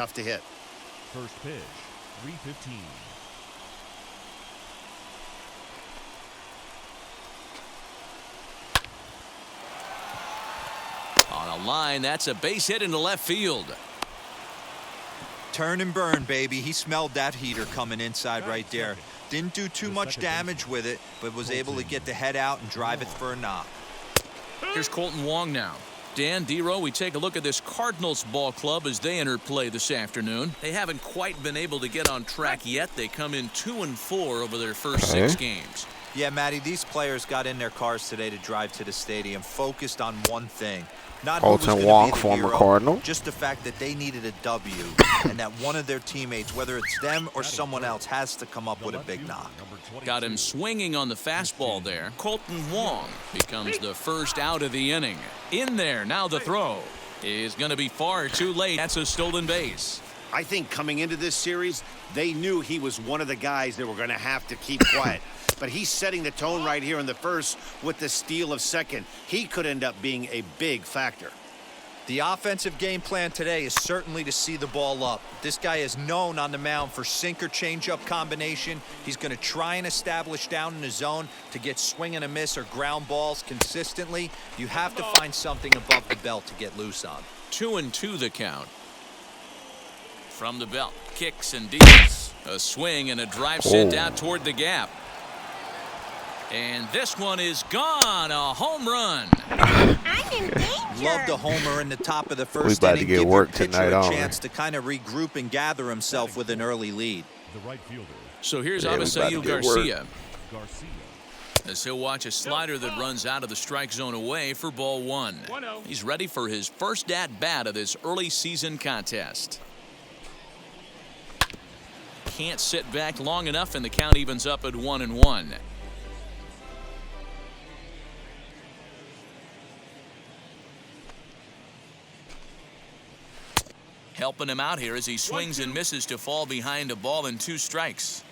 tough to hit. First pitch, 3:15. On a line, that's a base hit into left field. Turn and burn, baby. He smelled that heater coming inside right there. Didn't do too much damage with it, but was able to get the head out and drive it for a knock. Here's Colton Wong now. Dan, D-Row, we take a look at this Cardinals ball club as they enter play this afternoon. They haven't quite been able to get on track yet. They come in 2-4 over their first 6 games. Yeah, Matty, these players got in their cars today to drive to the stadium, focused on one thing. Not Colton Wong, former Cardinal. Just the fact that they needed a W, and that one of their teammates, whether it's them or someone else, has to come up with a big knock. Got him swinging on the fastball there. Colton Wong becomes the first out of the inning. In there, now the throw is going to be far too late. That's a stolen base. I think coming into this series, they knew he was one of the guys that were going to have to keep quiet. But he's setting the tone right here in the first with the steal of second. He could end up being a big factor. The offensive game plan today is certainly to see the ball up. This guy is known on the mound for sinker changeup combination. He's going to try and establish down in the zone to get swing and a miss or ground balls consistently. You have to find something above the belt to get loose on. 2-2 the count. From the belt, kicks and deals. A swing and a drive sent out toward the gap. And this one is gone. A home run. I'm in danger. Love the homer in the top of the first We about inning. to get Give work your pitcher tonight, a aren't we? chance to kind of regroup and gather himself with an early lead. The right fielder, So here's Yeah, we about to Abisail get Garcia. Garcia. As he'll watch a slider that runs out of the strike zone away for ball 1. He's ready for his first at-bat of this early season contest. Can't sit back long enough, and the count evens up at 1-1. Helping him out here as he swings and misses to fall behind a ball and 2 strikes.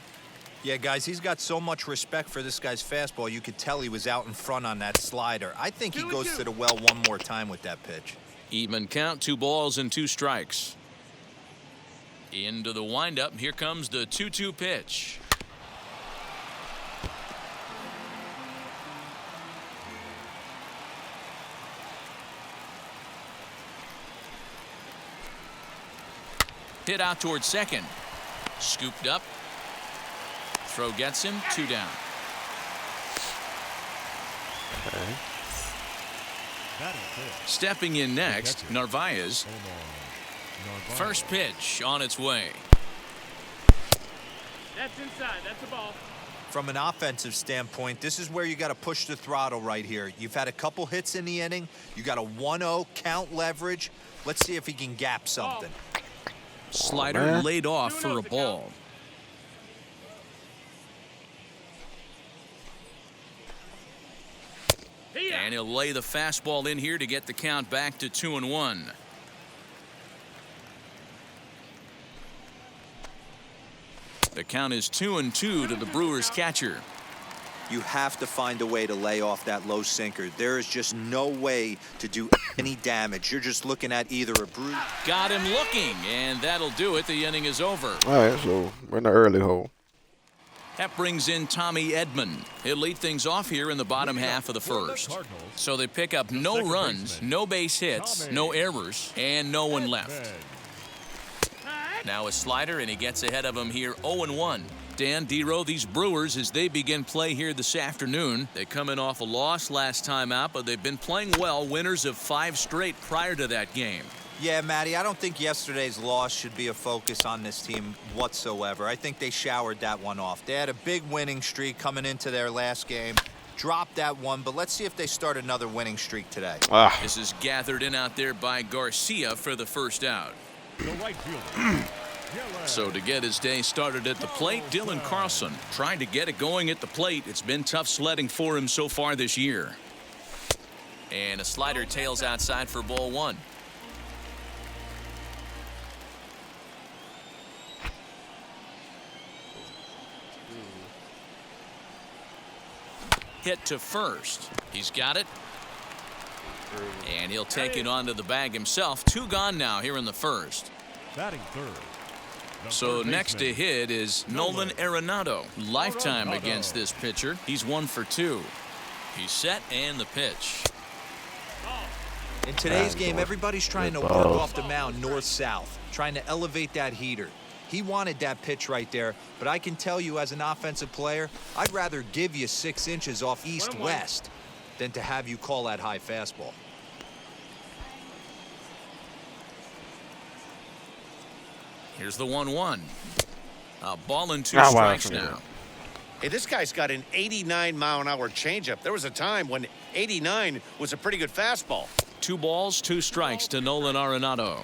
Yeah, guys, he's got so much respect for this guy's fastball. You could tell he was out in front on that slider. I think he goes to the well one more time with that pitch. Even count, 2 balls and 2 strikes. Into the windup. Here comes the 2-2 pitch. Hit out towards second. Scooped up. Throw gets him. 2 down. Okay. Stepping in next, Narvaez. Narvaez. First pitch on its way. That's inside. That's a ball. From an offensive standpoint, this is where you got to push the throttle right here. You've had a couple hits in the inning. You got a 1-0 count leverage. Let's see if he can gap something. Slider laid off for a ball. And he'll lay the fastball in here to get the count back to 2-1. The count is 2-2 to the Brewers catcher. You have to find a way to lay off that low sinker. There is just no way to do any damage. You're just looking at either a bruise. Got him looking, and that'll do it. The inning is over. All right, so we're in the early hole. That brings in Tommy Edman. He'll lead things off here in the bottom half of the first. So they pick up no runs, no base hits, no errors, and no one left. Now a slider, and he gets ahead of him here 0-1. Dan, D-Row, these Brewers, as they begin play here this afternoon, they come in off a loss last time out, but they've been playing well, winners of 5 straight prior to that game. Yeah, Matty, I don't think yesterday's loss should be a focus on this team whatsoever. I think they showered that one off. They had a big winning streak coming into their last game. Dropped that one, but let's see if they start another winning streak today. This is gathered in out there by Garcia for the first out. The right fielder. So to get his day started at the plate, Dylan Carlson trying to get it going at the plate. It's been tough sledding for him so far this year. And a slider tails outside for ball 1. Hit to first. He's got it. And he'll take it onto the bag himself. 2 gone now here in the first. Batting third. The So third next to baseman, hit is Nolan Arenado. Lifetime against this pitcher. He's 1 for 2. He's set and the pitch. In today's game, everybody's trying to work off the mound north-south, trying to elevate that heater. He wanted that pitch right there, but I can tell you as an offensive player, I'd rather give you 6 inches off east-west than to have you call that high fastball. Here's the 1-1. A ball and 2 Now strikes watch me. now. Hey, this guy's got an 89-mile-an-hour changeup. There was a time when 89 was a pretty good fastball. 2 balls, 2 strikes to Nolan Arenado.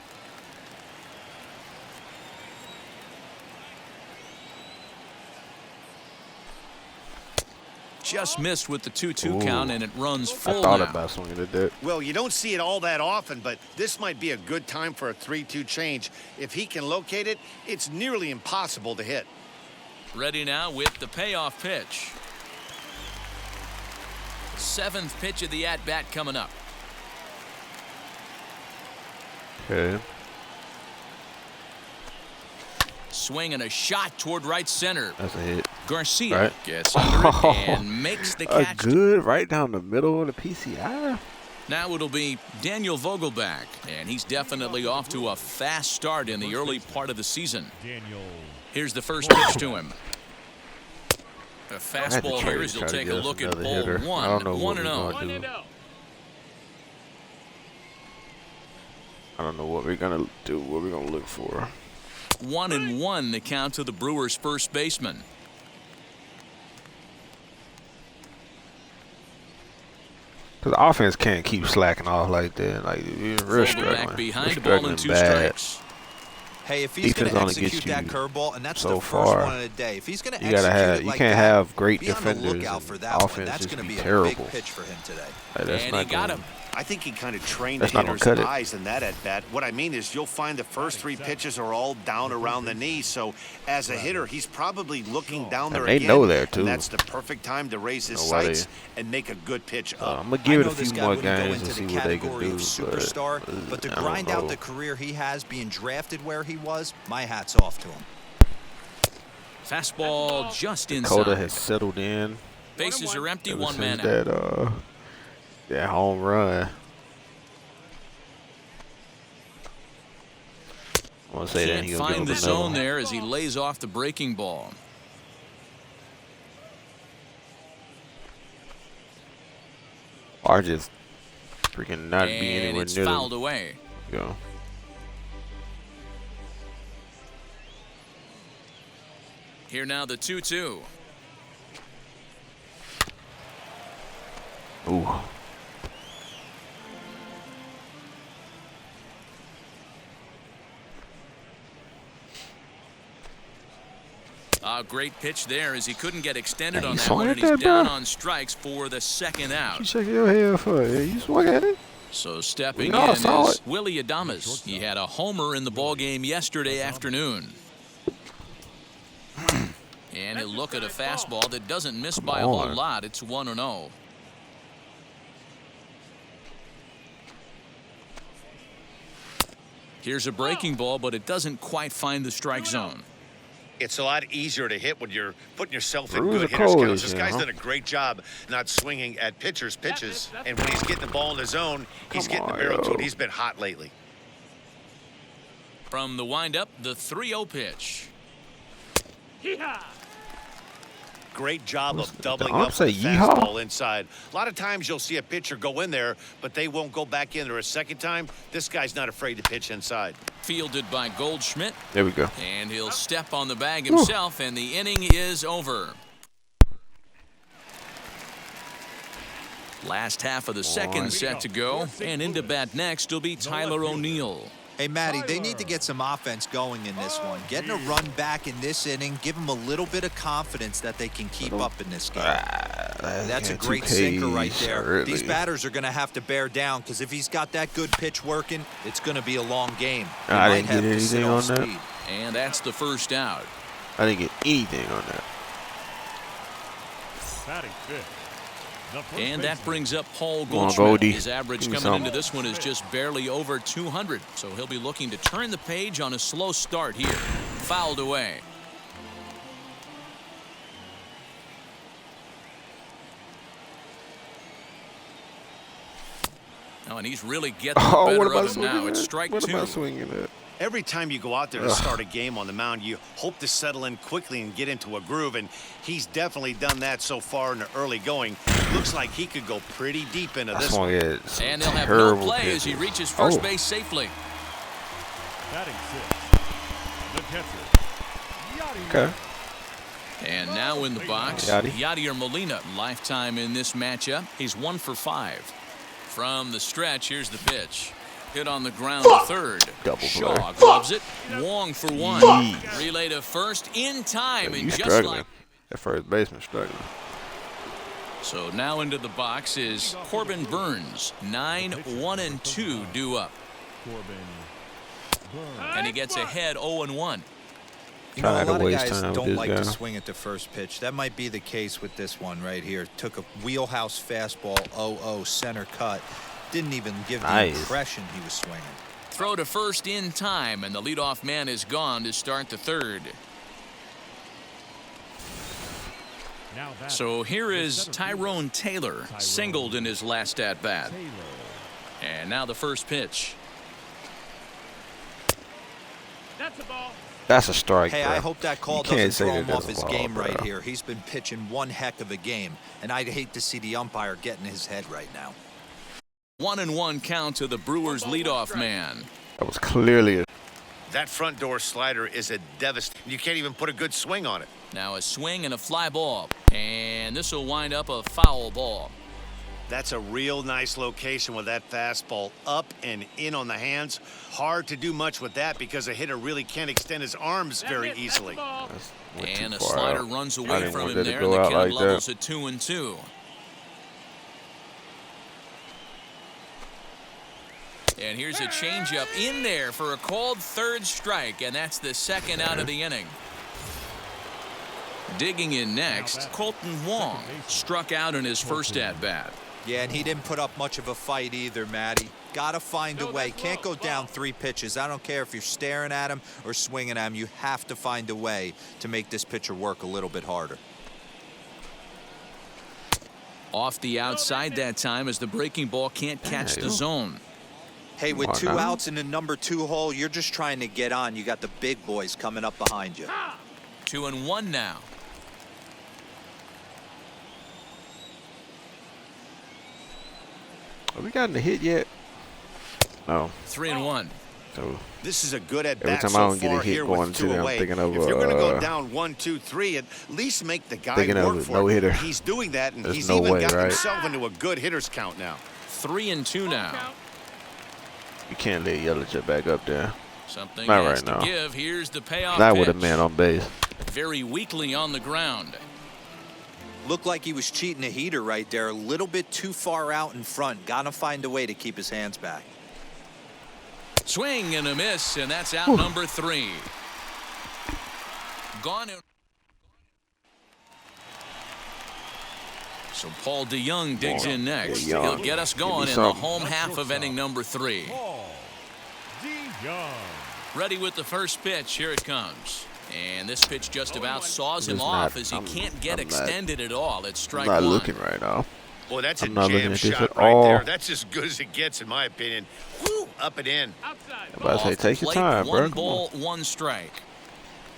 Just missed with the 2-2 count, and it runs I full thought now. about swinging at that. Well, you don't see it all that often, but this might be a good time for a 3-2 change. If he can locate it, it's nearly impossible to hit. Ready now with the payoff pitch. 7th pitch of the at-bat coming up. Okay. Swing and a shot toward right center. That's a hit. Garcia Right. gets under it and makes the A catch. good right down the middle of the PCI. Now it'll be Daniel Vogelback, and he's definitely off to a fast start in the early part of the season. Daniel. Here's the first pitch to him. A I had to fastball trade here as he'll try to take get a us look at another ball hitter. 1. I don't know what 1-0. we're gonna 1-0. do. I don't know what we're gonna do. What we're gonna look for. 1-1 the count to the Brewers' first baseman. Cause the offense can't keep slacking off like that. Like we're real Vogelback struggling. behind, We're a ball and 2 struggling bad. strikes. Hey, if he's going Defense to only gets execute that you curveball, and that's so the first far. one of the day. If he's going to You execute gotta have. it You like can't that, have great be on the defenders. lookout and for that one. offense That's just going to be be a terrible. big pitch for him today. Like, that's And not he got gonna- him. I think he kind of trained That's the not gonna hitter's cut it. eyes in that at-bat. What I mean is you'll find the first 3 pitches are all down around the knee. So as a hitter, he's probably looking down there they again. know that, too. And that's the perfect time to raise his Know why sights and make a good pitch up. I'm gonna give it I know a this few guy more wouldn't go games into and see the what they can category do. of superstar, but to I don't grind out know. the career he has being drafted where he was, my hat's off to him. Fastball just Dakota inside. has settled in. Bases are empty, ever 1 man since out. that home run. I want to say that Can't he gonna find give the up another zone one. there as he lays off the breaking ball. Or just freaking not be And anywhere it's near fouled them. away. Go. Here now the 2-2. Ooh. A great pitch there as he couldn't get extended Yeah, on he that swung one, at and he's that, down bro. on strikes for the 2nd You out. shaking your head for it? You swung at it? So stepping We all in saw is it. Willie Adames. He had a homer in the ballgame yesterday afternoon. And he'll look at a fastball that doesn't miss by a whole on. lot. It's 1-0. Here's a breaking ball, but it doesn't quite find the strike zone. It's a lot easier to hit when you're putting yourself in Bruise good a hitter's cold counts. This issue, guy's huh? done a great job not swinging at pitchers' pitches. And when he's getting the ball in the zone, he's Come getting the on, barrel to yo. it. He's been hot lately. From the windup, the 3-0 pitch. Hee-haw! Great job of doubling arm up say with the yeehaw? fastball inside. A lot of times you'll see a pitcher go in there, but they won't go back in there a second time. This guy's not afraid to pitch inside. Fielded by Goldschmidt. There we go. And he'll step on the bag himself, and the inning is over. Last half of the second set to go, and into bat next will be Tyler O'Neill. Hey, Matty, they need to get some offense going in this one. Getting a run back in this inning, give them a little bit of confidence that they can keep up in this game. That's a great sinker right there. These batters are going to have to bear down because if he's got that good pitch working, it's going to be a long game. They I might didn't have get to sit anything off on that. speed. And that's the first out. I didn't get anything on that. Batting 5th. And that brings up Paul on, Goldschmidt. Goldie. His average Give me coming some. into this one is just barely over 200. So he'll be looking to turn the page on a slow start here. Fouled away. Oh, and he's really getting the Oh, what better am I of him now. swinging It's at? strike What am I two. swinging at? Every time you go out there to start a game on the mound, you hope to settle in quickly and get into a groove, and he's definitely done that so far in the early going. Looks like he could go pretty deep into I this swung one. at some And they'll have no terrible play as he pitches. reaches first Oh. base safely. Batting six, the catcher. Okay. And now in the box, Yadier. Yadier Molina. Lifetime in this matchup. He's 1 for 5. From the stretch, here's the pitch. Hit on the ground to third. Double Shaw play. gloves it. Wong for 1. Jeez. Relay to first in time. Yeah, And you just struggling. like... That first baseman struggling. So now into the box is Corbin Burns. 9-1-2 due up. And he gets ahead 0-1. You know, Trying a to lot of waste guys time with don't this like to guy. swing at the first pitch. That might be the case with this one right here. Took a wheelhouse fastball, 0-0 center cut. Didn't even give the Nice. impression he was swinging. Throw to first in time, and the leadoff man is gone to start the third. Now that So here is center Tyrone Taylor, singled in his last at-bat. Taylor. And now the first pitch. That's a ball. That's a strike, Hey, bro. I hope that call You can't doesn't say throw that him that's off a his ball, game bro. right here. He's been pitching one heck of a game, and I'd hate to see the umpire get in his head right now. 1-1 count to the Brewers leadoff man. That was clearly a That front door slider is a devastating. You can't even put a good swing on it. Now a swing and a fly ball. And this will wind up a foul ball. That's a real nice location with that fastball up and in on the hands. Hard to do much with that because a hitter really can't extend his arms very That's easily. the ball. went too And a far slider out. runs I away didn't from want him that to there. go The out count like levels that. at 2-2. And here's a changeup in there for a called third strike, and that's the second out of the inning. Digging in next, Colton Wong struck out in his first at-bat. Yeah, and he didn't put up much of a fight either, Matty. Got to find a way. Can't go down 3 pitches. I don't care if you're staring at him or swinging at him. You have to find a way to make this pitcher work a little bit harder. Off the outside that time as the breaking ball can't catch the zone. Hey, with Come on 2 now. outs in the number 2 hole, you're just trying to get on. You got the big boys coming up behind you. 2-1 now. Have we gotten a hit yet? No. 3-1. So This is a good at Every bat time I so don't get a far hit here going with to 2 them, I'm away. thinking of, If you're going to go down 1, 2, 3, at least make the guy thinking of work a for no-hitter. it. He's doing that, and There's he's no even way, got right? himself into a good hitter's count now. 3-2 now. Count. you can't let Yelich back up there. Something Not has right to now. give. Here's the payoff Not pitch. with a man on base. Very weakly on the ground. Looked like he was cheating a heater right there. A little bit too far out in front. Got to find a way to keep his hands back. Swing and a miss, and that's out number 3. Gone. So Paul DeYoung digs in next. DeYoung. He'll get us Give me going in the something. home half of inning number 3. Paul DeYoung. Ready with the first pitch. Here it comes. And this pitch just about saws him Just off not- as he I'm- can't get I'm not- extended at all. It's I'm strike not 1. looking right now. Boy, that's I'm a not looking jam at this shot at right all. there. That's as good as it gets, in my opinion. Woo, up and in. Outside. I'm about to say, Off the take your plate, time, bro. 1 Come ball, on. 1 strike.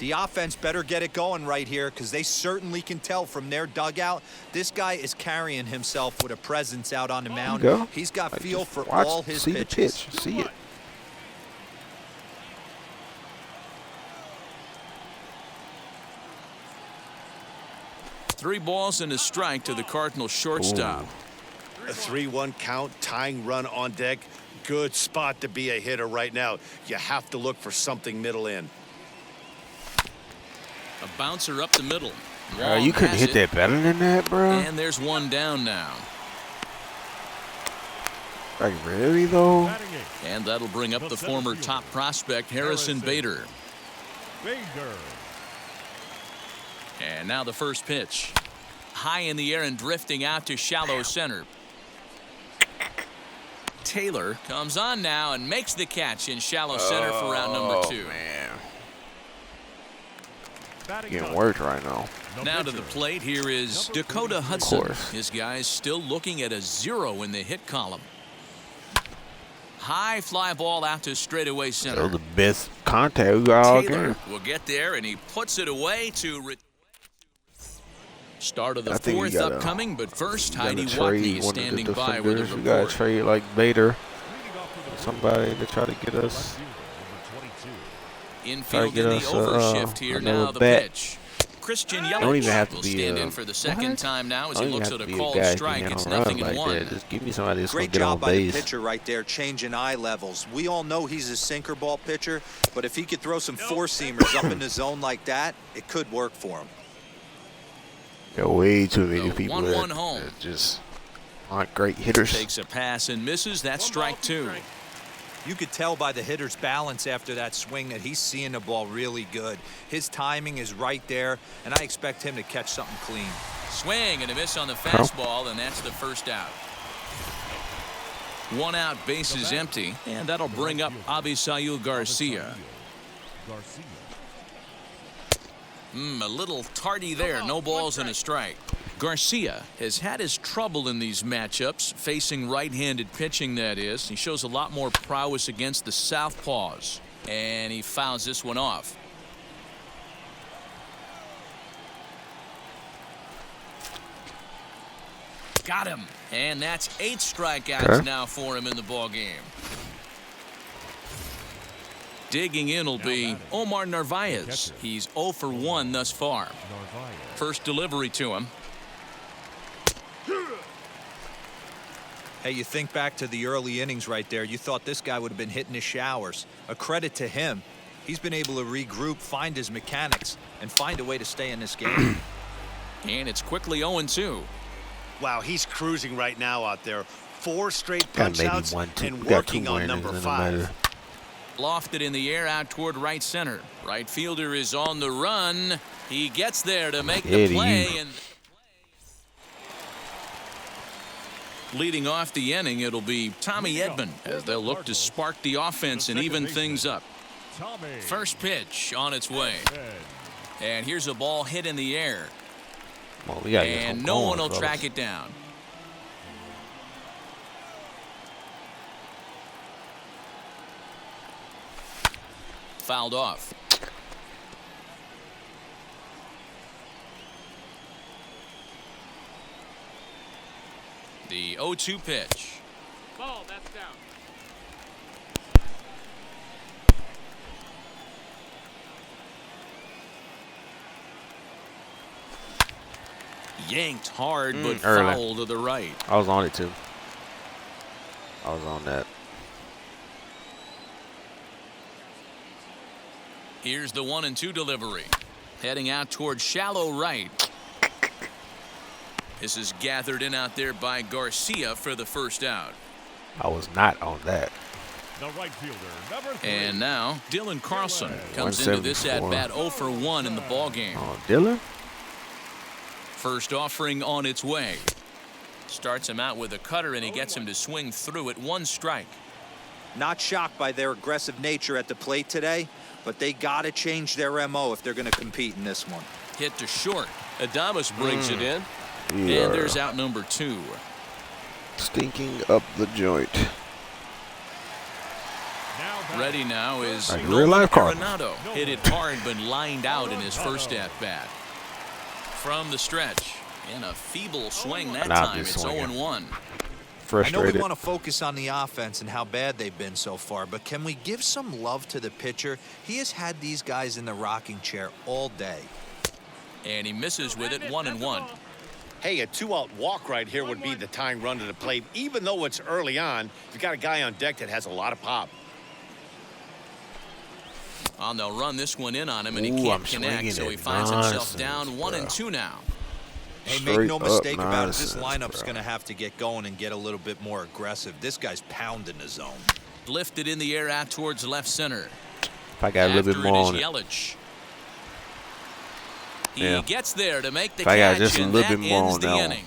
The offense better get it going right here because they certainly can tell from their dugout this guy is carrying himself with a presence out on the mound. Go. He's got Like, feel just for watch, all his see pitches. the pitch. See it. Three balls and a strike to the Cardinals shortstop. A 3-1 count, tying run on deck. Good spot to be a hitter right now. You have to look for something middle in. A bouncer up the middle. You couldn't has hit it, that better than that, bro. And there's 1 down now. Like, really, though? Batting eighth, And that'll bring up the former top prospect Harrison Bader. Bader. And now the first pitch. High in the air and drifting out to shallow center. Taylor comes on now and makes the catch in shallow center for round number 2. Man. Batting Getting up. worked right now. Now to the plate, here is Dakota Hudson. His guys still looking at a 0 in the hit column. High fly ball out to straightaway That center. was the best contact we got all Taylor game. will get there, and he puts it away to start of the I think we 4th gotta- upcoming, but first, You gotta Heidi trade Watney is one of the standing by with a defenders. We gotta report. trade like Bader, Leading off for the somebody to try to get us. left fielder, number 22. Infield get in the us, overshift here. another Now the bat. pitch. Christian Don't even have Yelich to will be stand a- in for the second what? time now as Don't he even looks have at to a be called guy who strike. can It's hit on runs 0-1. like that. Just give me somebody that's gonna Great get on job by the base. pitcher right there, changing eye levels. We all know he's a sinker ball pitcher, but if he could throw some four-seamers up in the zone like that, it could work for him. There are way too many The people 1-1 that home. just aren't great hitters. Takes a pass and misses. That's strike 2. You could tell by the hitter's balance after that swing that he's seeing the ball really good. His timing is right there, and I expect him to catch something clean. Swing and a miss on the fastball, and that's the first out. 1 out, bases empty, and that'll bring up Avisail Garcia. Garcia. A little tardy there. No balls and a strike. Garcia has had his trouble in these matchups, facing right-handed pitching, that is. He shows a lot more prowess against the southpaws, and he fouls this one off. Got him, and that's 8 strikeouts now for him in the ball game. Digging in will be Omar Narvaez. He's 0 for 1 thus far. Narvaez. First delivery to him. Hey, you think back to the early innings right there. You thought this guy would have been hitting his showers. A credit to him. He's been able to regroup, find his mechanics, and find a way to stay in this game. And it's quickly 0-2. Wow, he's cruising right now out there. 4 straight Got punch maybe outs 1, 2. and We got 2 working on winners number in the 5. matter. Lofted in the air out toward right center. Right fielder is on the run. He gets there to make the Eddie. play. And leading off the inning, it'll be Tommy Edman as they'll look to spark the offense and even things up. Tommy. First pitch on its way. And here's a ball hit in the air. Well, we gotta get And some no going, one will fellas. track it down. Fouled off. The 0-2 pitch. Ball, that's down. Yanked hard, but early. foul to the right. I was on it too. I was on that. Here's the 1-2 delivery. Heading out towards shallow right. This is gathered in out there by Garcia for the first out. I was not on that. The right fielder, number 3. And now Dylan Carlson comes into this at 174. bat 0 for 1 in the ball game. Oh, Dylan? First offering on its way. Starts him out with a cutter, and he gets him to swing through it. 1 strike. Not shocked by their aggressive nature at the plate today, but they got to change their MO if they're going to compete in this one. Hit to short. Adames brings it in. We And are there's out number 2. stinking up the joint. Now back. Ready now is Like Nolan real life Cardinals. Arenado. Hit it hard, but lined out in his first at bat. From the stretch, and a feeble swing that Not time. this It's swinging. 0-1. I know Frustrated. we want to focus on the offense and how bad they've been so far, but can we give some love to the pitcher? He has had these guys in the rocking chair all day. And he misses with it. 1-1. Hey, a 2-out walk right here would be the tying run to the plate. Even though it's early on, you got a guy on deck that has a lot of pop. And they'll run this one in on him, and he Ooh, can't I'm connect, swinging so he at finds himself nonsense, down 1-2 bro. now. Hey, make Straight no up mistake about it, this nonsense, lineup's bro. going to have to get going and get a little bit more aggressive. This guy's pounding the zone. Lifted in the air out towards left center. If I got a little bit After more it on is it. Yelich. He gets there to make the If I got catch, just a and little that bit more ends on the that one. inning.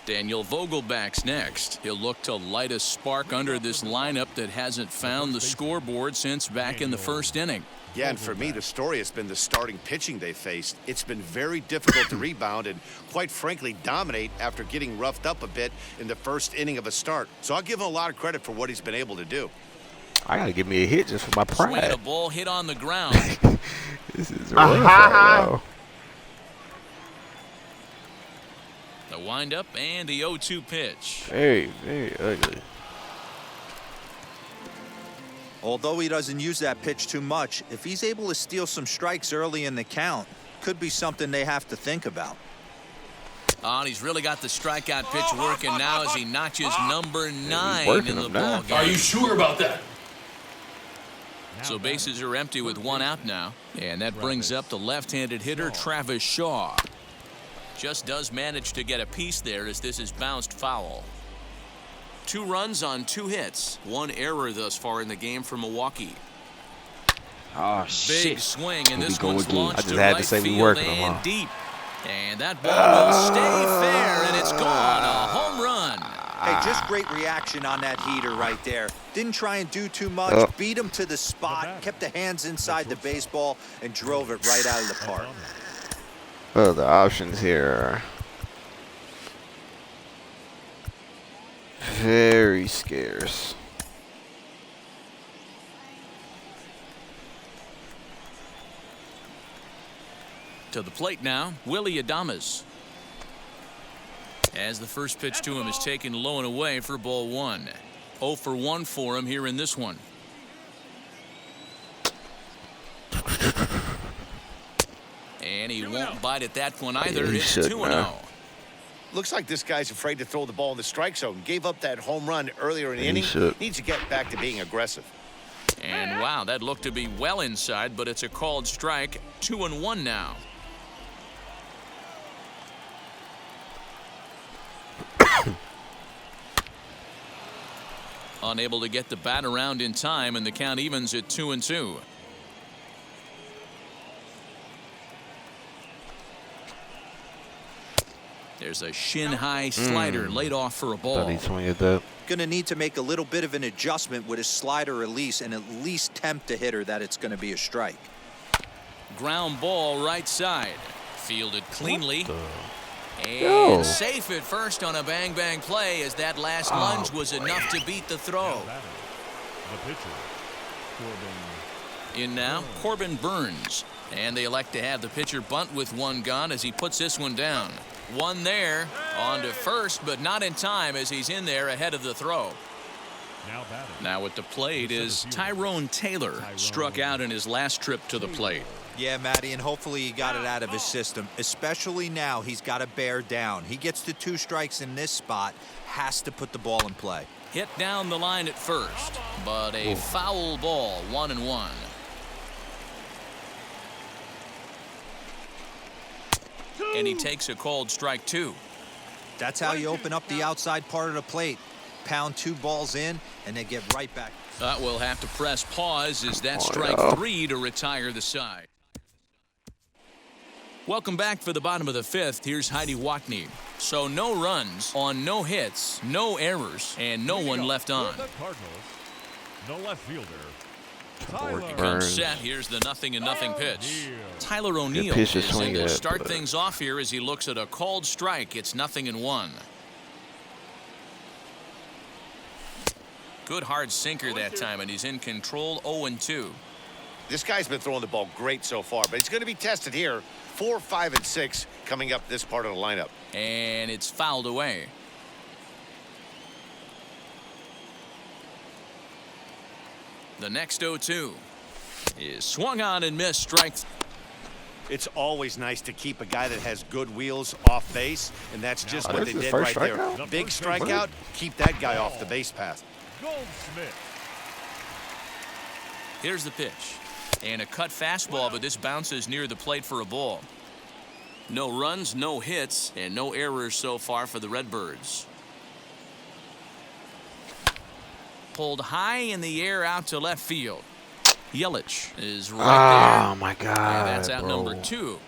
Daniel Vogelback's next. He'll look to light a spark under this lineup that hasn't found the scoreboard since back in the first inning. Yeah, and for me, the story has been the starting pitching they faced. It's been very difficult to rebound and, quite frankly, dominate after getting roughed up a bit in the first inning of a start. So I'll give him a lot of credit for what he's been able to do. I gotta give me a hit just for my Swing and a pride. ball hit on the ground. This is rough right now. The windup and the 0-2 pitch. Very, very ugly. Although he doesn't use that pitch too much, if he's able to steal some strikes early in the count, could be something they have to think about. Oh, and he's really got the strikeout pitch working now as he notches number 9 working in the them now. ball game. Are you sure about that? So bases are empty with one out now. And that brings up the left-handed hitter, Travis Shaw. Just does manage to get a piece there as this is bounced foul. 2 runs on 2 hits. 1 error thus far in the game for Milwaukee. Oh, Big shit. swing, and Here we this go one's again. I launched just to had to right say we field working them, and huh? deep. And that ball will stay fair, and it's gone. A home run. Hey, just great reaction on that heater right there. Didn't try and do too much, beat him to the spot, kept the hands inside the baseball, and drove it right out of the park. Well, the options here are very scarce. To the plate now, Willie Adames. As the first pitch to him is taken low and away for ball 1. 0 for 1 for him here in this one. And he won't bite at that one either. he It's should 2-0. now. Looks like this guy's afraid to throw the ball in the strike zone. Gave up that home run earlier in the He inning. should. Needs to get back to being aggressive. And wow, that looked to be well inside, but it's a called strike. 2-1 now. Unable to get the bat around in time, and the count evens at 2-2. There's a shin-high slider laid off for a Thought ball. he swung at that. Going to need to make a little bit of an adjustment with his slider release and at least tempt the hitter that it's going to be a strike. Ground ball right side. Fielded cleanly. And Yo. safe at first on a bang-bang play as that last lunge was enough to beat the throw. The pitcher, Corbin. In now, Corbin Burns. And they elect to have the pitcher bunt with 1 gone as he puts this one down. 1 there, on to first, but not in time as he's in there ahead of the throw. Now batting. Now at the plate is Tyrone Taylor, struck out in his last trip to the plate. Yeah, Matty, and hopefully he got it out of his system, especially now he's got to bear down. He gets to 2 strikes in this spot, has to put the ball in play. Hit down the line at first, but a foul ball, 1-1. And he takes a called strike 2. That's how you open up the outside part of the plate. Pound 2 balls in, and then get right back. We'll have to press pause as that's Oh, strike no. 3 to retire the side. Welcome back for the bottom of the 5th. Here's Heidi Watney. So no runs on no hits, no errors, and no one left on. For the Cardinals, the left fielder, Tyler Tyler Burns. Set. Here's the 0-0 pitch. Tyler Good O'Neill pitch to is swing in to at, start but- things off here as he looks at a called strike. It's 0-1. Good hard sinker that time, and he's in control. 0-2. This guy's been throwing the ball great so far, but he's going to be tested here. 4, 5, and 6 coming up this part of the lineup. And it's fouled away. The next 0-2 is swung on and missed. Strike. It's always nice to keep a guy that has good wheels off base, and that's just Oh, what this they is did first right there. strikeout? Big strikeout, keep that guy off the base path. Goldsmith. Here's the pitch. And a cut fastball, but this bounces near the plate for a ball. No runs, no hits, and no errors so far for the Redbirds. Pulled high in the air out to left field. Yelich is right Oh my God! there. And that's out bro. number 2.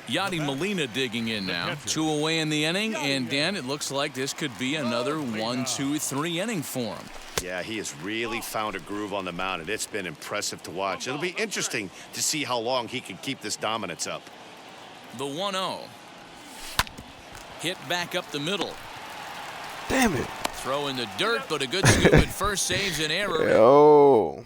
Yadi Molina digging in now. 2 away in the inning, and Dan, it looks like this could be another 1, 2, 3 inning for him. Yeah, he has really found a groove on the mound, and it's been impressive to watch. It'll be interesting to see how long he can keep this dominance up. The 1-0. Hit back up the middle. Damn it! Throw in the dirt, but a good scoop at first saves an error. Oh.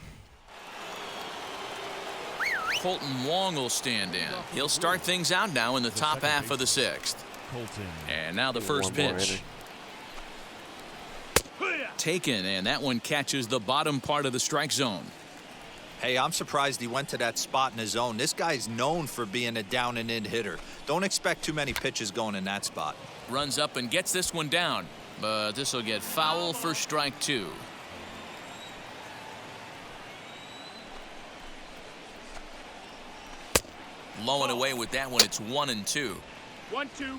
Colton Wong will stand in. He'll start things out now in the top half of the 6th. Colton. And now the first pitch. Taken, and that one catches the bottom part of the strike zone. Hey, I'm surprised he went to that spot in his zone. This guy's known for being a down and in hitter. Don't expect too many pitches going in that spot. Runs up and gets this one down, but this will get foul for strike 2. Low and away with that one. It's 1-2. 1-2.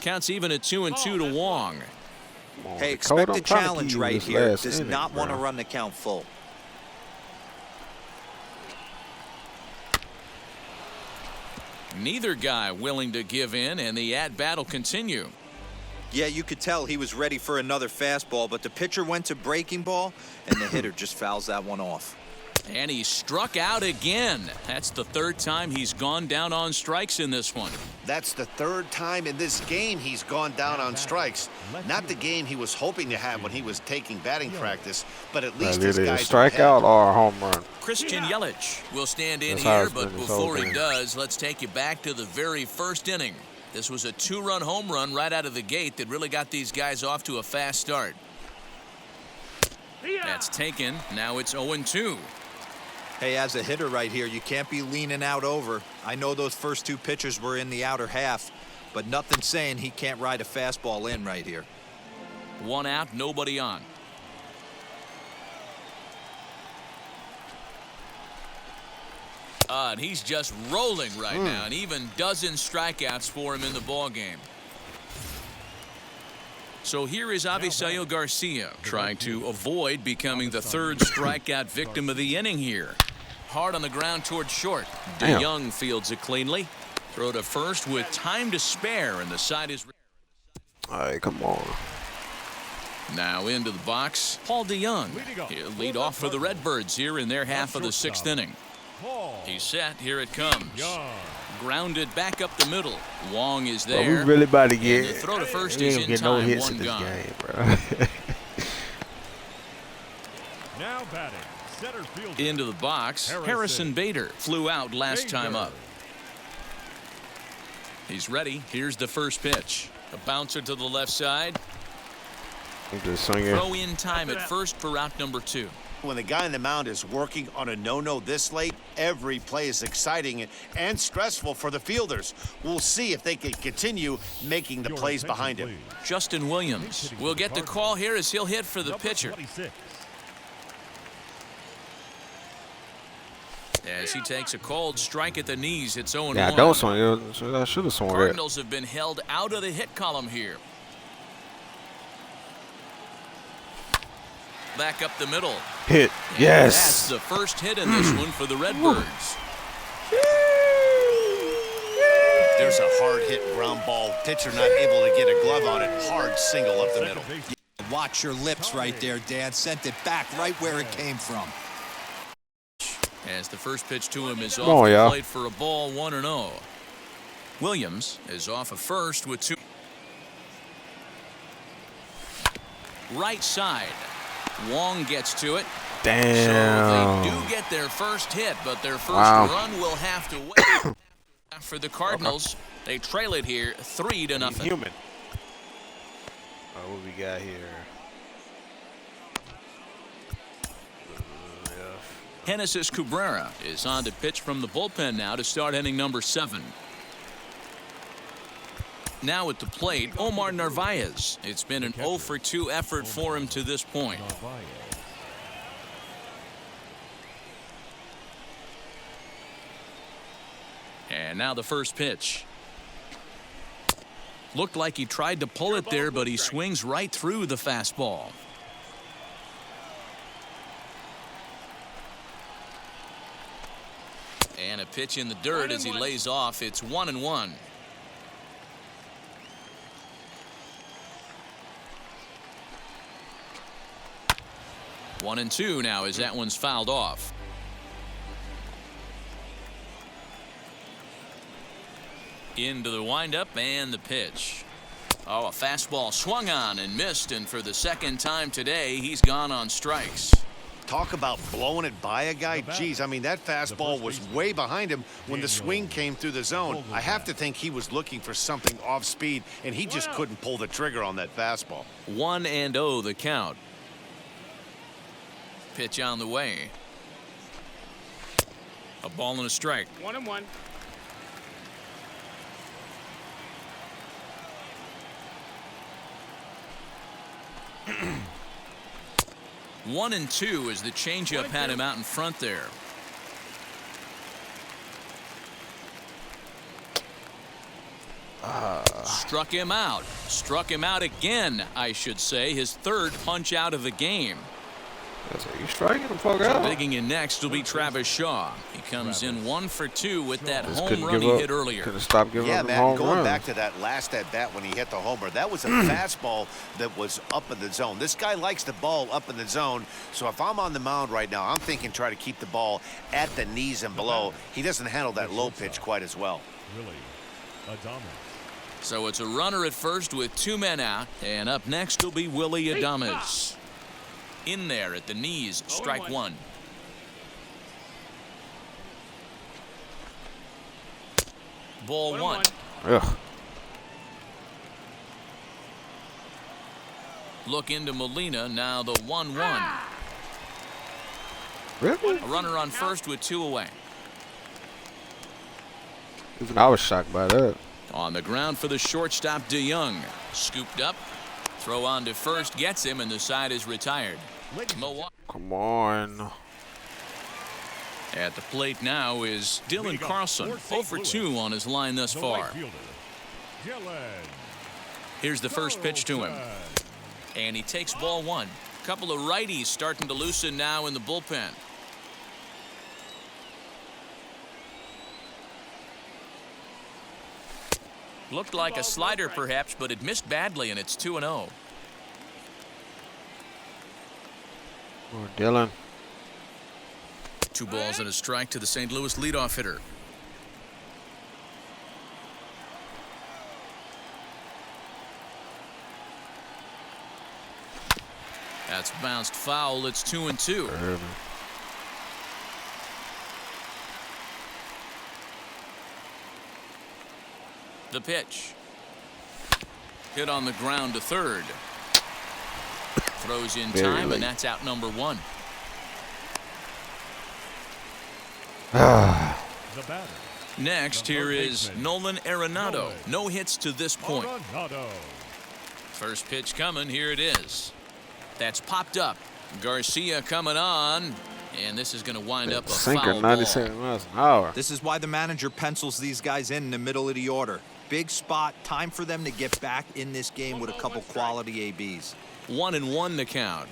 Counts even at 2-2 to Wong. Hey, Dakota, expect I'm a trying to challenge keep you right this here. last Does inning, not want to bro. run the count full. Neither guy willing to give in, and the at-bat will continue. Yeah, you could tell he was ready for another fastball, but the pitcher went to breaking ball, and the hitter just fouls that one off. And he struck out again. That's the 3rd time he's gone down on strikes in this one. That's the 3rd time in this game he's gone down on strikes. Not the game he was hoping to have when he was taking batting practice, but at least his Either guys strikeout or a home run. Christian Yelich will stand in That's how here, it's but been this whole before he game. does, let's take you back to the very first inning. This was a 2-run home run right out of the gate that really got these guys off to a fast start. That's taken. Now it's 0-2. Hey, as a hitter right here, you can't be leaning out over. I know those first 2 pitchers were in the outer half, but nothing saying he can't ride a fastball in right here. 1 out, nobody on. And he's just rolling right now, and even dozen strikeouts for him in the ball game. So here is Avisail Garcia trying to avoid becoming the 3rd strikeout victim of the inning here. Hard on the ground towards short. DeYoung fields it cleanly. Throw to first with time to spare, and the side is... All right, come on. Now into the box, Paul DeYoung. He'll lead off for the Redbirds here in their half of the 6th inning. He's set. Here it comes. Grounded back up the middle. Wong is Bro, we there. really about to And get. the throw to first we is ain't in get no time. hits 1 in this gone. game, bro. Now batting. Center fielder. Into the box, Harrison Bader flew out last time up. He's ready. Here's the first pitch. A bouncer to the left side. I'm just swinging. Throw in time at first for out number 2. When the guy on the mound is working on a no-no this late, every play is exciting and stressful for the fielders. We'll see if they can continue making the Your plays attention, behind him. please. Justin Williams will get the call here as he'll hit for the Number pitcher. 26. As he takes a cold strike at the knees, it's 0-1. Yeah, don't swing. I should have swung that. Cardinals have been held out of the hit column here. Back up the middle. Hit. And Yes. That's the first hit in this one for the Redbirds. There's a hard hit ground ball. Pitcher not able to get a glove on it. Hard single up the middle. Watch your lips right there, Dan. Sent it back right where it came from. As the first pitch to him is Come off on, the y'all. plate for a ball, 1-0. Williams is off of first with 2. Right side. Wong gets to it. Damn. So they do get their first hit, but their first run will have to wait. For the Cardinals, they trail it here 3-0. Human. What we got here? Genesis Cabrera is on to pitch from the bullpen now to start inning number 7. Now at the plate, Omar Narvaez. It's been an 0-for-2 effort for him to this point. And now the first pitch. Looked like he tried to pull it there, but he swings right through the fastball. And a pitch in the dirt as he lays off. It's 1-1. One and two now as that one's fouled off. Into the windup and the pitch. Oh, a fastball swung on and missed, and for the second time today, he's gone on strikes. Talk about blowing it by a guy. Geez, I mean, that fastball was way behind him when the swing came through the zone. I have to think he was looking for something off speed, and he just couldn't pull the trigger on that fastball. 1-0 the count. Pitch on the way. A ball and a strike. 1-1. 1-2 as the changeup had him out in front there. Struck him out. Struck him out again, I should say. His third punch out of the game. You striking the fuck out. Digging in next will be Travis Shaw. He comes in 1 for 2 with that Just home run he hit earlier. Couldn't stop giving Yeah, up man, home going runs. back to that last at bat when he hit the homer, that was a fastball that was up in the zone. This guy likes the ball up in the zone, so if I'm on the mound right now, I'm thinking try to keep the ball at the knees and below. He doesn't handle that low pitch quite as well. Really, Adames. So it's a runner at first with 2 men out, and up next will be Willie Adames. In there at the knees, strike 1. Ball 1. Ugh. Look into Molina, now the 1-1. Really? A runner on first with 2 away. Even I was shocked by that. On the ground for the shortstop, DeYoung. Scooped up. Throw on to first, gets him, and the side is retired. Milwaukee. Come on. At the plate now is Dylan Carlson, 0 for 2 on his line thus far. Here's the first pitch to him. And he takes ball 1. A couple of righties starting to loosen now in the bullpen. Looked like a slider perhaps, but it missed badly, and it's 2-0. Oh, Dylan. 2 balls and a strike to the St. Louis leadoff hitter. That's bounced foul. It's 2-2. The pitch. Hit on the ground to third. Throws in time, and that's out number 1. The batter. Next, here is Nolan Arenado. No hits to this point. First pitch coming. Here it is. That's popped up. Garcia coming on, and this is going to wind up a sinker, foul 97 miles an hour. This is why the manager pencils these guys in the middle of the order. Big spot. Time for them to get back in this game with a couple quality ABs. 1-1 the count.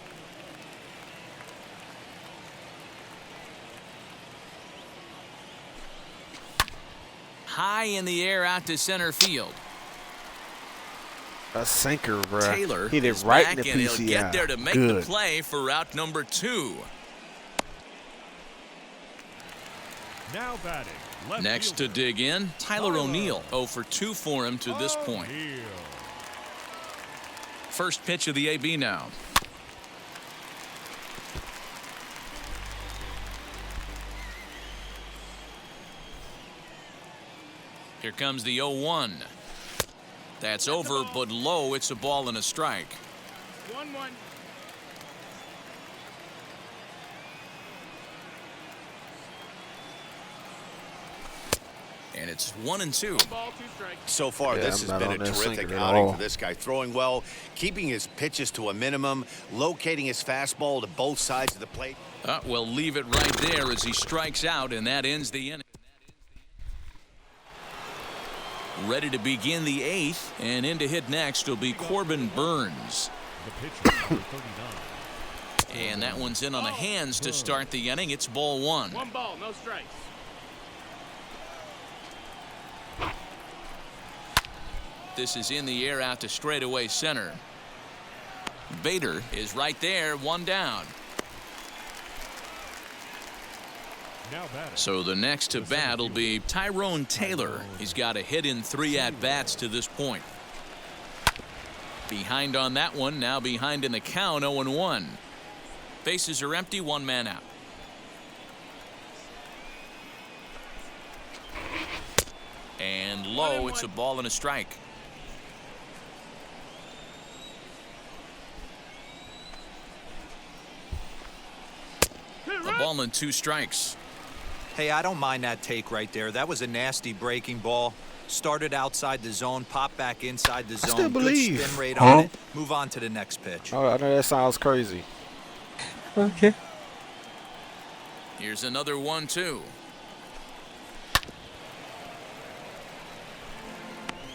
High in the air out to center field. A sinker, bro. Taylor Hit it is right back, in the and PCI. he'll get there to make the play for route number 2. Now batting. Left Next to fielder. dig in, Tyler O'Neill. 0 for 2 for him to this point. O'Neill. First pitch of the AB now. Here comes the 0-1. That's over, but low. It's a ball and a strike. 1-1. And it's 1-2. Ball, 2 strikes. So far, Yeah, this I'm has not been on a that terrific sinker at outing all. for this guy. Throwing well, keeping his pitches to a minimum, locating his fastball to both sides of the plate. We'll leave it right there as he strikes out, and that ends the inning. Ready to begin the 8th, and in to hit next will be Corbin Burns. The pitcher, number 39. And that one's in on the hands to start the inning. It's ball 1. 1 ball, no strikes. This is in the air out to straightaway center. Bader is right there, 1 down. Now batting. So the next to bat will be Tyrone Taylor. He's got a hit in 3 at-bats to this point. Behind on that one, now behind in the count, 0-1. Bases are empty, 1 man out. And low, it's a ball and a strike. A ball and 2 strikes. Hey, I don't mind that take right there. That was a nasty breaking ball. Started outside the zone, popped back inside the zone. still believe. Good spin rate on it. Move on to the next pitch. Oh, I know that sounds crazy. Okay. Here's another 1-2.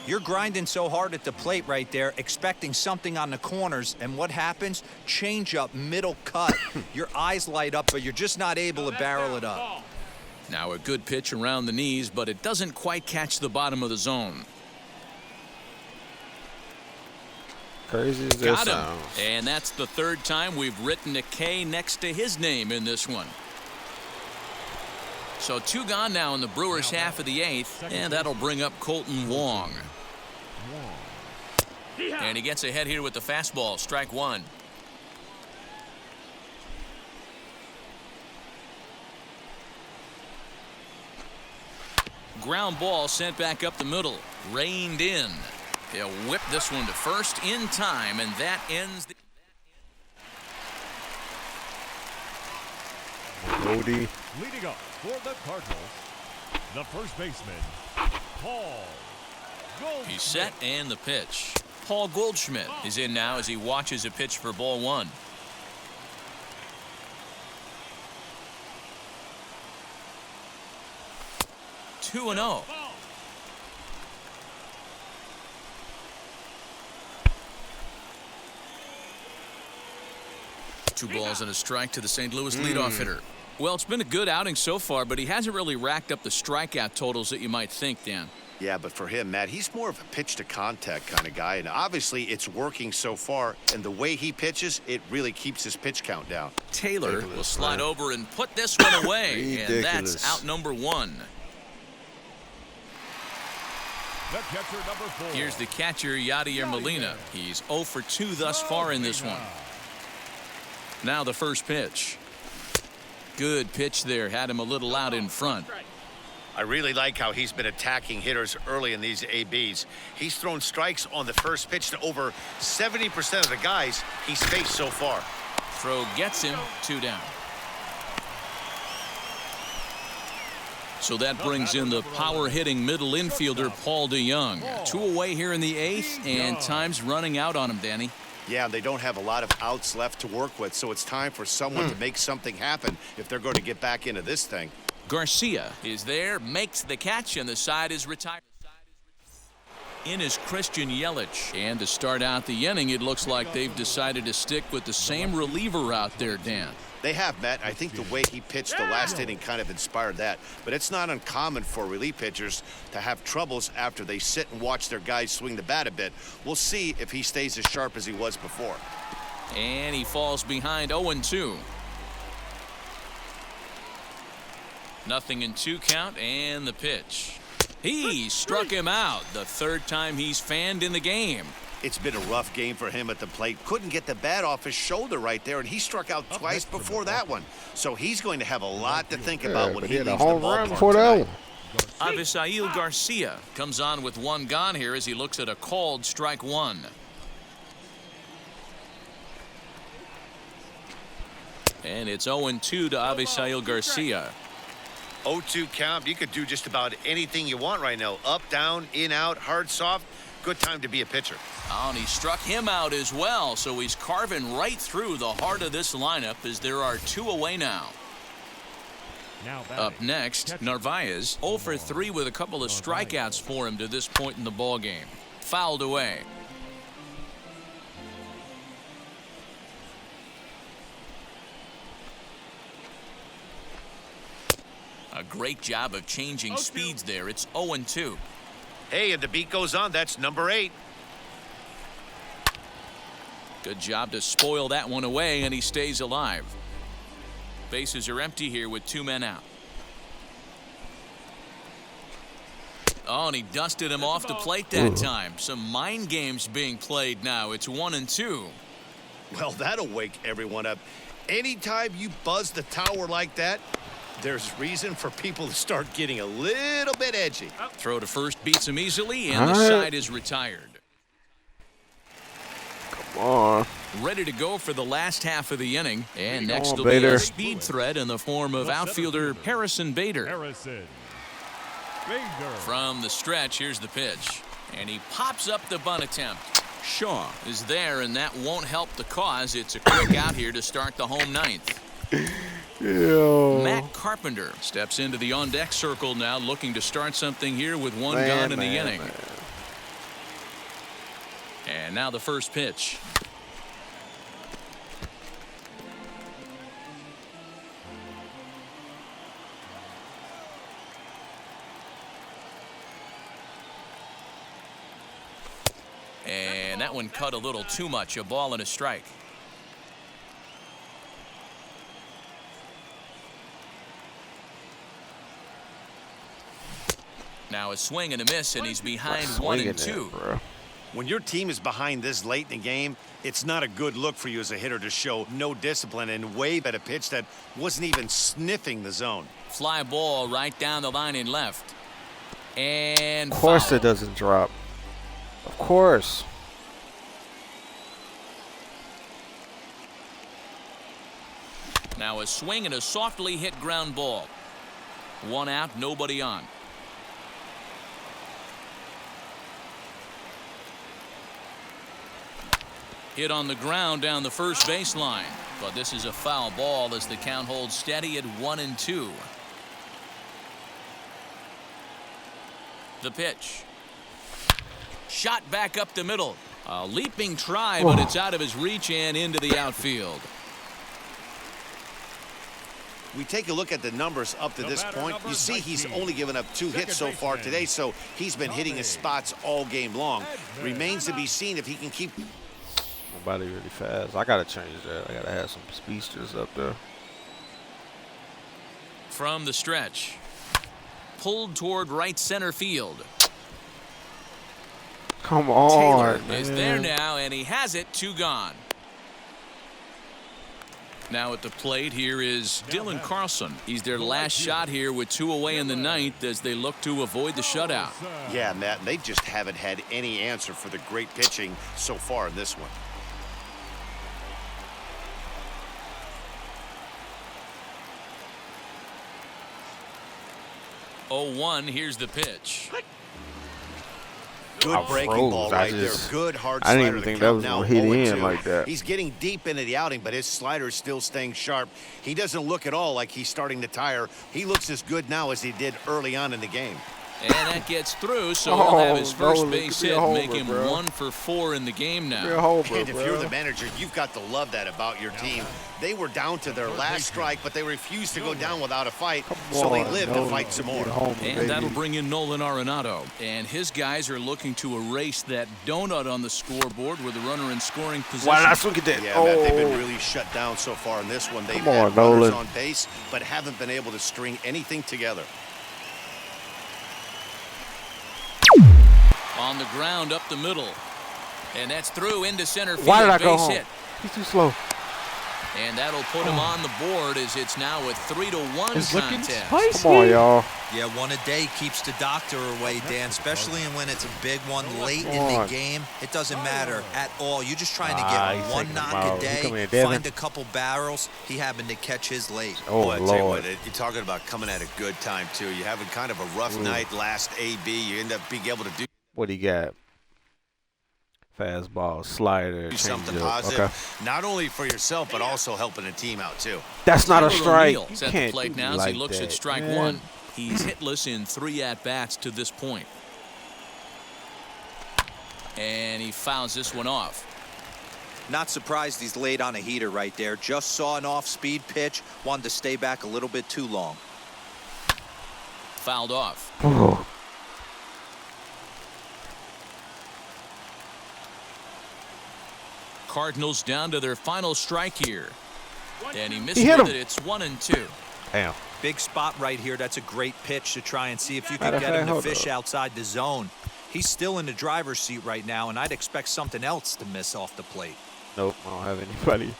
You're grinding so hard at the plate right there, expecting something on the corners, and what happens? Change up, middle cut. Your eyes light up, but you're just not able to barrel it up. Now a good pitch around the knees, but it doesn't quite catch the bottom of the zone. Crazy as that Got him. sounds. And that's the 3rd time we've written a K next to his name in this one. So 2 gone now in the Brewers half of the 8th, and that'll bring up Colton Wong. And he gets ahead here with the fastball, strike 1. Ground ball sent back up the middle, reined in. He'll whip this one to first in time, and that ends the... Cody. Leading up for the Cardinals, the first baseman, Paul Goldschmidt. He's set and the pitch. Paul Goldschmidt is in now as he watches a pitch for ball 1. Two and 0. Two balls and a strike to the St. Louis leadoff hitter. Well, it's been a good outing so far, but he hasn't really racked up the strikeout totals that you might think, Dan. Yeah, but for him, Matt, he's more of a pitch-to-contact kind of guy, and obviously it's working so far, and the way he pitches, it really keeps his pitch count down. Taylor will slide over and put this one away, and that's out number 1. The catcher, number 4. Here's the catcher, Yadier Molina. He's 0 for 2 thus far in this one. Now the first pitch. Good pitch there, had him a little out in front. I really like how he's been attacking hitters early in these ABs. He's thrown strikes on the first pitch to over 70% of the guys he's faced so far. Throw gets him, 2 down. So that brings in the power-hitting middle infielder, Paul DeYoung. 2 away here in the 8th, and time's running out on him, Danny. Yeah, they don't have a lot of outs left to work with, so it's time for someone to make something happen if they're going to get back into this thing. Garcia is there, makes the catch, and the side is retired. In is Christian Yelich. And to start out the inning, it looks like they've decided to stick with the same reliever out there, Dan. They have, Matt. I think the way he pitched the last inning kind of inspired that. But it's not uncommon for relief pitchers to have troubles after they sit and watch their guys swing the bat a bit. We'll see if he stays as sharp as he was before. And he falls behind 0-2. Nothing in 2 count, and the pitch. He struck him out, the 3rd time he's fanned in the game. It's been a rough game for him at the plate. Couldn't get the bat off his shoulder right there, and he struck out twice before that one. So he's going to have a lot to think about when he leaves the ballpark before that one. Avisail Garcia comes on with 1 gone here as he looks at a called strike 1. And it's 0-2 to Avisail Garcia. 0-2 count. You could do just about anything you want right now. Up, down, in, out, hard, soft. Good time to be a pitcher. Oh, and he struck him out as well, so he's carving right through the heart of this lineup as there are 2 away now. Up next, Narvaez 0 for 3 with a couple of strikeouts for him to this point in the ball game. Fouled away. A great job of changing speeds there. It's 0-2. Hey, and the beat goes on. That's number 8. Good job to spoil that one away, and he stays alive. Bases are empty here with 2 men out. Oh, and he dusted him off the plate that time. Some mind games being played now. It's 1-2. Well, that'll wake everyone up. Anytime you buzz the tower like that, there's reason for people to start getting a little bit edgy. Throw to first beats him easily, and the side is retired. Come on. Ready to go for the last half of the inning. And next will Bader. be a speed threat in the form of outfielder Harrison Bader. From the stretch, here's the pitch. And he pops up the bunt attempt. Shaw is there, and that won't help the cause. It's a quick out here to start the home ninth. Yo. Matt Carpenter steps into the on-deck circle now, looking to start something here with one gone in the inning. And now the first pitch. And that one cut a little too much. A ball and a strike. Now a swing and a miss, and he's behind 1-2. When your team is behind this late in the game, it's not a good look for you as a hitter to show no discipline and wave at a pitch that wasn't even sniffing the zone. Fly ball right down the line in left. And Of course foul. it doesn't drop. Of course. Now a swing and a softly hit ground ball. 1 out, nobody on. Hit on the ground down the first baseline. But this is a foul ball as the count holds steady at 1-2. The pitch. Shot back up the middle. A leaping try, but it's out of his reach and into the outfield. We take a look at the numbers up to this point. You see he's only given up 2 hits so far today, so he's been hitting his spots all game long. Remains to be seen if he can keep... Nobody really fast. I gotta change that. I gotta have some speedsters up there. From the stretch. Pulled toward right center field. Come on, Taylor is there now, and he has it. 2 gone. Now at the plate here is Dylan Carlson. He's their last shot here with 2 away in the ninth as they look to avoid the shutout. Yeah, Matt, they just haven't had any answer for the great pitching so far in this one. 0-1, here's the pitch. Good breaking ball right there. Good hard I slider. didn't even think that was going to hit in like that. He's getting deep into the outing, but his slider is still staying sharp. He doesn't look at all like he's starting to tire. He looks as good now as he did early on in the game. And that gets through, so he'll have his first base hit, make him 1 for 4 in the game now. And if you're the manager, you've got to love that about your team. They were down to their last strike, but they refused to go down without a fight, so they lived to fight some more. And that'll bring in Nolan Arenado. And his guys are looking to erase that donut on the scoreboard with the runner in scoring position. Why did I swing at that? Yeah, Matt, they've been really shut down so far in this one. They've had runners on base, but haven't been able to string anything together. On the ground up the middle. And that's through into center field. Why did I go home? Hit. He's too slow. And that'll put him on the board as it's now a 3-1 contest. Come on, y'all. Yeah, 1 a day keeps the doctor away, Dan, especially when it's a big one late in the game. It doesn't matter at all. You're just trying to get 1 knock a day, find a couple barrels. He happened to catch his late. Oh, Boy, I tell you Lord. what, you're talking about coming at a good time, too. You're having kind of a rough night last AB. You end up being able to do. What he got? Fastball, slider, Do something changeup. positive, Okay. not only for yourself, but also helping the team out, too. That's not a Tyler strike. O'Neill's You at the can't plate do now me as he like looks that, at strike man. one. He's hitless in 3 at-bats to this point. And he fouls this one off. Not surprised he's laid on a heater right there. Just saw an off-speed pitch. Wanted to stay back a little bit too long. Fouled off. Oh. Cardinals down to their final strike here. And he missed hit with him. it. It's 1-2. Damn. Big spot right here. That's a great pitch to try and see if you can Matter of get him fact, to hold fish up. outside the zone. He's still in the driver's seat right now, and I'd expect something else to miss off the plate. Nope, I don't have anybody.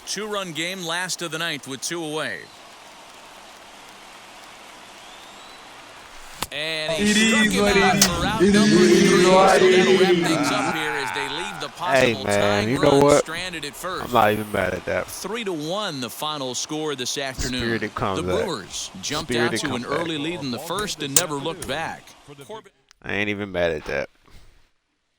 2-run game, last of the ninth with 2 away. And he struck him out for out number 3. So that'll wrap things up here as they leave the possible man, tying you know run what? stranded at first. I'm not even mad at that. 3-1 the final score this afternoon. Spirited comeback. The Brewers jumped Spirited out to an comeback. early lead in the first and never looked back. I ain't even mad at that.